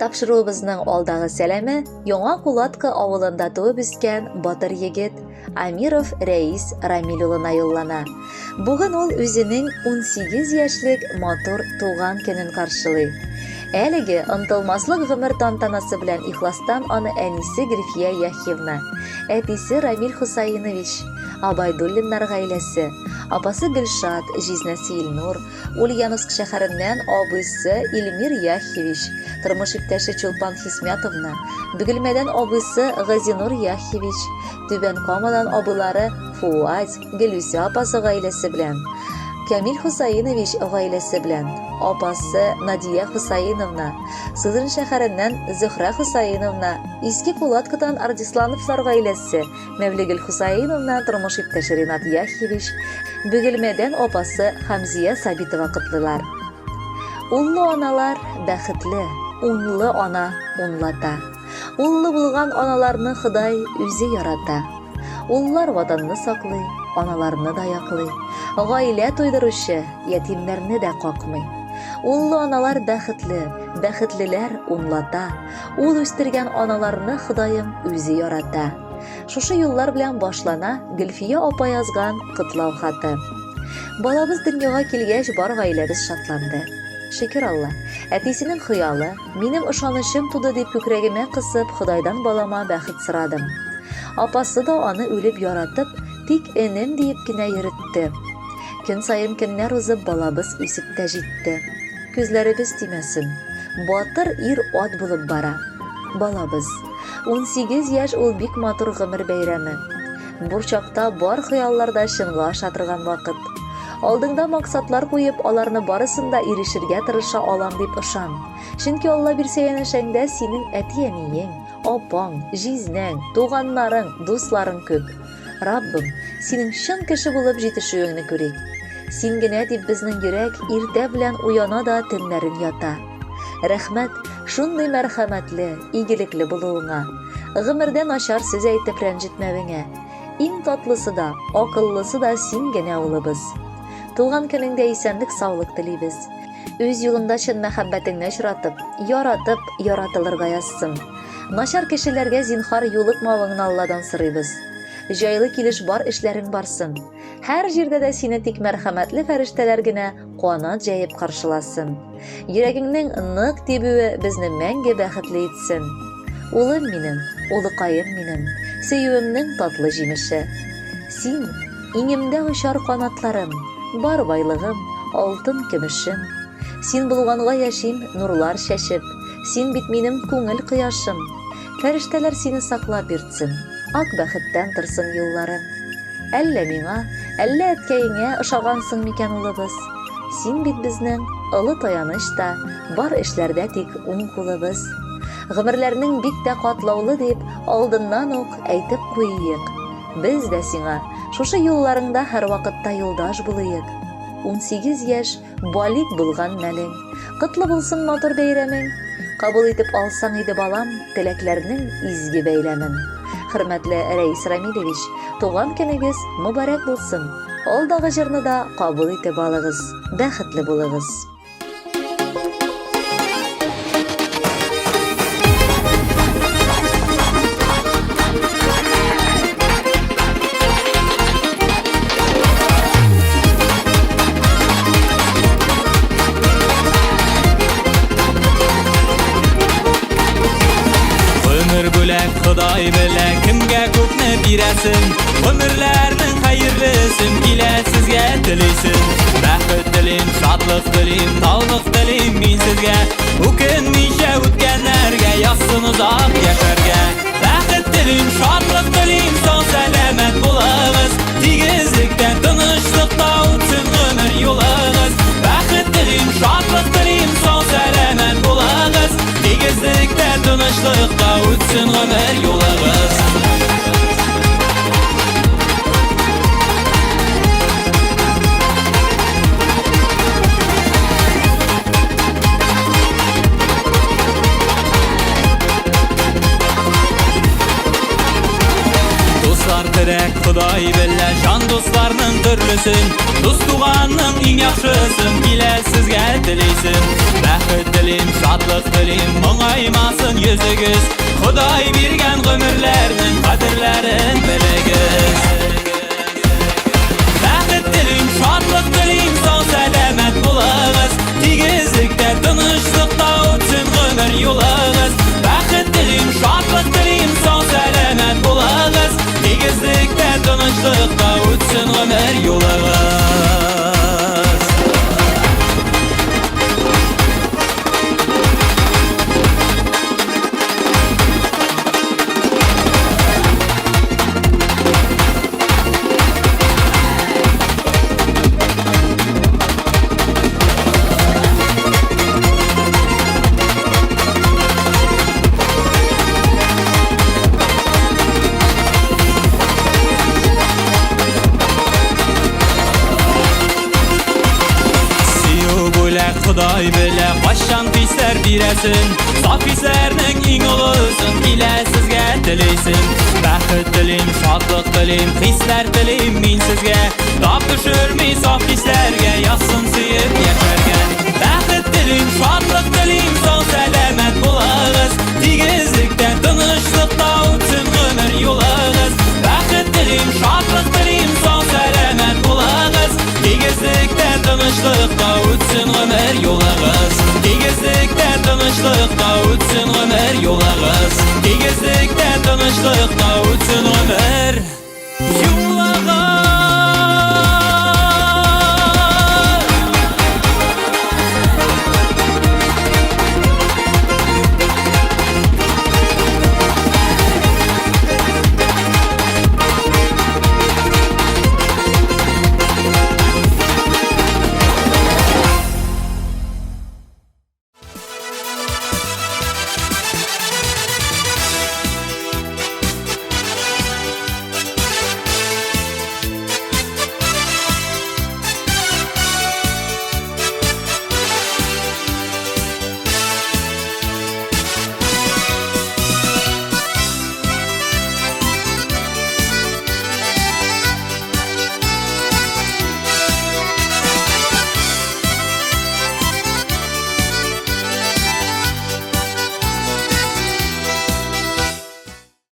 тапшыруыбызның алдагы сәләме Яңа Кулатка авылында туып үскән батыр егет Амиров Рәис Рамил улына юллана. Бүген ул үзенең 18 яшьлек матур туган көнен каршылый. Әлеге ынтылмаслык гомер тантанасы белән ихластан аны әнисе Грифия Яхьевна, әтисе Рамил Хусайнович, Абайдуллиннар гаиләсе, апасы Гөлшат, җизнәсе Илнур, Ульяновск шәһәреннән абыйсы Илмир Яхьевич, тормыш иптәше Чулпан Хисмятовна, Бөгелмәдән абыйсы Газинур Яхьевич, Түбән Камадан абылары Фуаз, Гөлүсә апасы гаиләсе белән, Камил Хусайнович гаиләсе белән, апасы Надия Хусайновна, Сызран шәһәреннән Зөһрә Хусайновна, Иске Кулаткадан Ардислановлар гаиләсе, Мәвлегөл Хусайновна, тормыш иптәше Ринат Яхьевич, Бөгелмәдән апасы Хамзия Сабитова кытлылар. Уллы аналар бәхетле, унлы ана унлата. Уллы булган аналарны Ходай үзе ярата. Уллар ватанны саклый, аналарны да яклый. Гаилә туйдыручы ятимнәрне дә какмый. Уллы аналар бәхетле, бәхетлеләр унлата. Ул үстергән аналарны Ходаем үзе ярата. Шушы юллар белән башлана Гөлфия апа язган кытлау хаты. Балабыз дөньяга килгәч бар гаиләбез шатланды. Шөкер Алла, әтисенең хыялы, минем ышанычым туды дип күкрәгемә кысып, Ходайдан балама бәхет сорадым. Апасы да аны үлеп яратып, тик энем диеп кенә йөртте. Көн сайын көннәр узып балабыз үсеп тә җитте. Күзләребез тимәсен, батыр ир ат булып бара. Балабыз, 18 яшь ул бик матур гомер бәйрәме. Бурчакта бар хыялларда чынга ашатырган вакыт. Алдыңда максатлар куеп, аларны барысында ирешергә тырыша алам дип ышан. Чөнки Алла бирсә янәшәңдә синең әти-әниең, апаң, җизнәң, туганнарың, дусларың күп. Раббым, синең чын кеше булып җитешүеңне күрик. Син генә дип безнең йөрәк иртә белән уяна да төннәрен ята. Рәхмәт, шундый мәрхәмәтле, игелекле булуыңа. Гомердә начар сүз әйтеп рәнҗетмәвеңә. Иң татлысы да, акыллысы да син генә улыбыз. Туган көнеңдә исәнлек, саулык телибез. Үз юлында чын мәхәббәтеңне очратып, яратып, яратылырга язсын. Начар кешеләргә зинһар юлыкмавыңны Алладан сорыйбыз. Җайлы килеш бар эшләрең барсын. Һәр җирдә дә сине тик мәрхәмәтле фәрештәләр генә канат җәеп каршыласын. Йөрәгеңнең нык тибүе безне мәңге бәхетле итсен. Улым минем, улыкаем минем, сөюемнең татлы җимеше. Син иңемдә очар канатларым, бар байлыгым, алтын көмешем. Син булганга яшим нурлар чәчеп, син бит минем күңел кояшым. Фәрештәләр сине саклап йөртсен, ак бәхеттән торсын юлларың. Әллә миңа, әллә әткәеңә ошагансың микән улыбыз? Син бит безнең олы таяныч та, бар эшләрдә тик уң кулыбыз. Гомерләрнең бик тә катлаулы дип, алдыннан ук әйтеп куйыйк. Без дә сиңа шушы юлларыңда һәр вакытта юлдаш булыйк. 18 яшь балик булган мәлең. Кытлы булсын матур бәйрәмең. Кабул итеп алсаң иде балам, теләкләрнең изге бәйләмен. Хөрмәтле Рәис Рамилевич, туган көнегез мөбарәк булсын. Алдагы җырны да кабул итеп алыгыз. Бәхетле булыгыз. Ходай белә кемгә күпне бирәсен, гомерләрнең хәерлесен килә сезгә телисен. Бәхет телим, шатлык телим, таулык телим мин сезгә. Үкенмичә үткәннәргә язсын озак яшәргә. Бәхет телим, шатлык телим, сау сәламәт булыгыз. Тигезлектән тынычлыкта үтсен гомер юлыгыз. Бәхет телим, шатлык телим, сау сәламәт булыгыз. Тигезлектә тынычлыкта үтсен гомер юлыгыз. Дуслар терәк, Ходай белә, җан дусларның төрлесен, дус туганның иң яхшысын килә сезгә телисен. Бәхет телим, шатлык телим, моңаймасын йөзегез. Худай биргән гомерләрнең кадерләрен белегез. Бәхет телим, шатлык телим, сау сәламәт булыгыз. Тигезлектә, тынычлыкта үтсен гомер юлыгыз. Бәхет телим, шатлык телим, сау сәламәт булыгыз. Тигезлектә, тынычлыкта үтсен гомер юлыгыз. Худай белә, кайчан хисләр бирәсен. Саф хисләрнең иң олысын килә сезгә телисен. Бәхет телим, шатлык телим, хисләр телим мин сезгә. Тап төшерми саф хисләргә, язсын сөеп яшәргә. Бәхет телим, шатлык телим, сау сәламәт булыгыз. Тигезлектә, тынычлыкта үтсен гомер юлыгыз. Бәхет телим, шатлык телим, сау сәламәт булыгыз. Тигезлектә, тынычлыкта үтсен гомер юлыгыз. Тигезлектә, тынычлыкта үтсен гомер юлыгыз. Тигезлектә, тынычлыкта үтсен гомер юлыгыз.